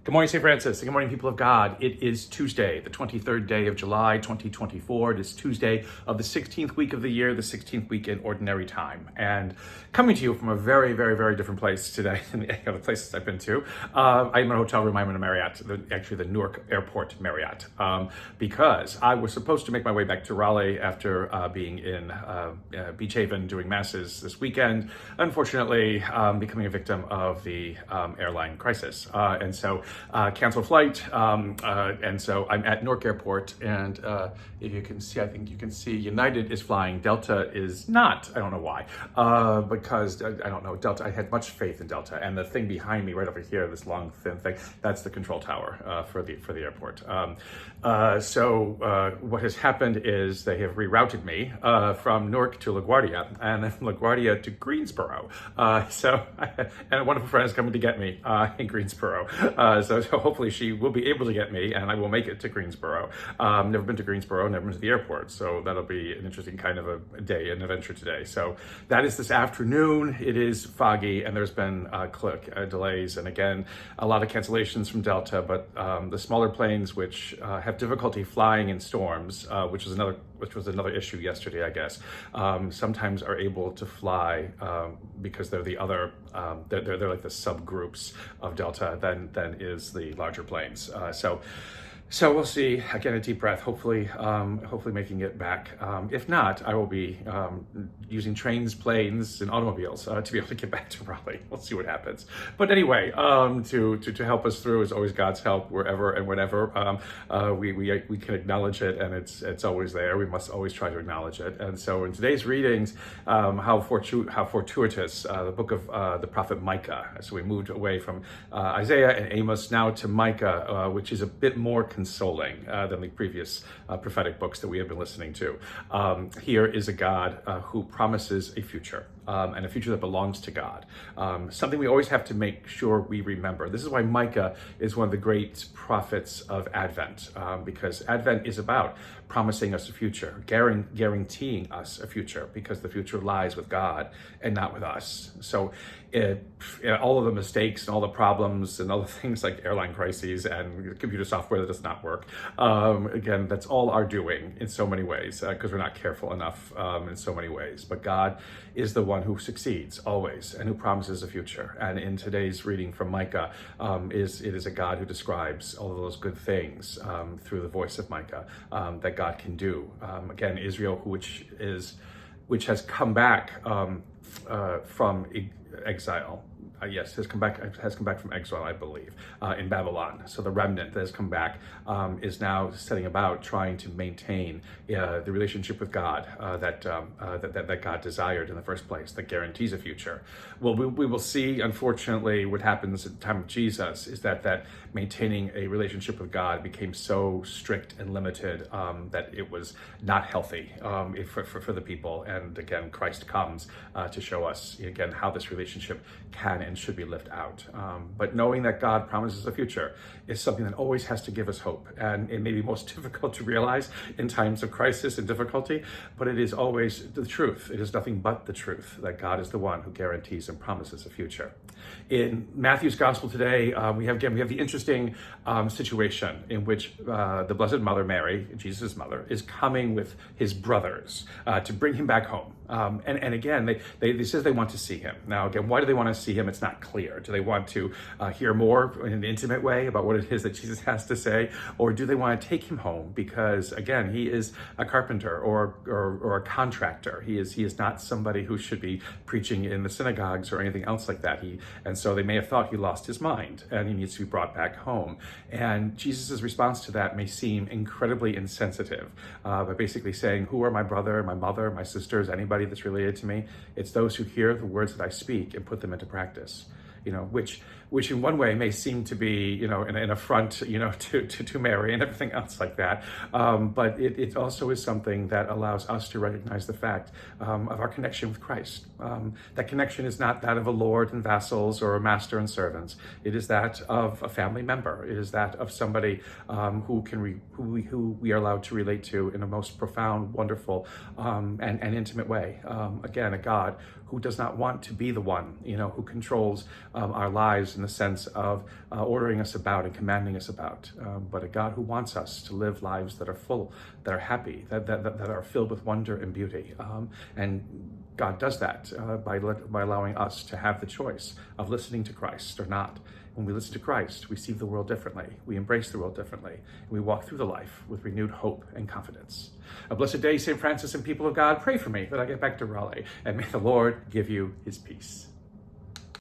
Good morning, St. Francis, and good morning, people of God. It is Tuesday, the 23rd day of July, 2024. It is Tuesday of the 16th week of the year, the 16th week in Ordinary Time. And coming to you from a very, very, very different place today than the other places I've been to. I'm in a hotel room, I'm in a Marriott, actually the Newark Airport Marriott, because I was supposed to make my way back to Raleigh after being in Beach Haven doing masses this weekend. Unfortunately, becoming a victim of the airline crisis. And so canceled flight, and so I'm at Newark Airport, and if you can see, I think you can see United is flying, Delta is not. I don't know why, because I don't know, Delta, I had much faith in Delta, and the thing behind me right over here, this long thin thing, that's the control tower for the airport. So what has happened is they have rerouted me from Newark to LaGuardia, and then from LaGuardia to Greensboro. And a wonderful friend is coming to get me in Greensboro. So hopefully she will be able to get me, and I will make it to Greensboro. Never been to Greensboro, never been to the airport, so that'll be an interesting kind of a day, an adventure today. So that is this afternoon. It is foggy, and there's been delays, and again, a lot of cancellations from Delta, but the smaller planes, which have difficulty flying in storms, which was another issue yesterday, I guess, sometimes are able to fly because they're the other, they're like the subgroups of Delta than is the larger planes. So we'll see. Again, a deep breath. Hopefully making it back. If not, I will be using trains, planes, and automobiles to be able to get back to Raleigh. We'll see what happens. But anyway, to help us through is always God's help wherever and whenever. We can acknowledge it, and it's always there. We must always try to acknowledge it. And so in today's readings, how fortuitous the book of the prophet Micah. So we moved away from Isaiah and Amos now to Micah, which is a bit more consoling than the previous prophetic books that we have been listening to. Here is a God who promises a future, and a future that belongs to God. Something we always have to make sure we remember. This is why Micah is one of the great prophets of Advent, because Advent is about promising us a future, guaranteeing us a future, because the future lies with God and not with us. So all of the mistakes and all the problems and all the things like airline crises and computer software that does not work, again, that's all our doing in so many ways, because we're not careful enough in so many ways. But God is the one who succeeds always and who promises a future. And in today's reading from Micah, it is a God who describes all of those good things through the voice of Micah that God can do. Again, Israel, which has come back from exile. Has come back from exile, I believe, in Babylon. So the remnant that has come back is now setting about trying to maintain the relationship with God that God desired in the first place, that guarantees a future. Well, we will see, unfortunately, what happens at the time of Jesus is that maintaining a relationship with God became so strict and limited that it was not healthy for the people. And again, Christ comes to show us again how this relationship can and should be lived out. But knowing that God promises a future is something that always has to give us hope. And it may be most difficult to realize in times of crisis and difficulty, but it is always the truth. It is nothing but the truth that God is the one who guarantees and promises a future. In Matthew's gospel today, we have the interesting situation in which the Blessed Mother Mary, Jesus' mother, is coming with his brothers to bring him back home. And again, they says they want to see him. Now, again, why do they want to see him? It's not clear. Do they want to hear more in an intimate way about what it is that Jesus has to say? Or do they want to take him home because, again, he is a carpenter or a contractor. He is not somebody who should be preaching in the synagogues or anything else like that. And so they may have thought he lost his mind and he needs to be brought back home. And Jesus' response to that may seem incredibly insensitive by basically saying, who are my brother, my mother, my sisters, anybody that's related to me? It's those who hear the words that I speak and put them into practice. Which in one way may seem to be, an affront, to Mary and everything else like that. But it also is something that allows us to recognize the fact of our connection with Christ. That connection is not that of a lord and vassals or a master and servants. It is that of a family member. It is that of somebody who we are allowed to relate to in a most profound, wonderful, and intimate way. Again, a God who does not want to be the one, who controls our lives in the sense of ordering us about and commanding us about, but a God who wants us to live lives that are full, that are happy, that are filled with wonder and beauty. And God does that by allowing us to have the choice of listening to Christ or not. When we listen to Christ, we see the world differently. We embrace the world differently. And we walk through the life with renewed hope and confidence. A blessed day, St. Francis and people of God. Pray for me that I get back to Raleigh. And may the Lord give you his peace.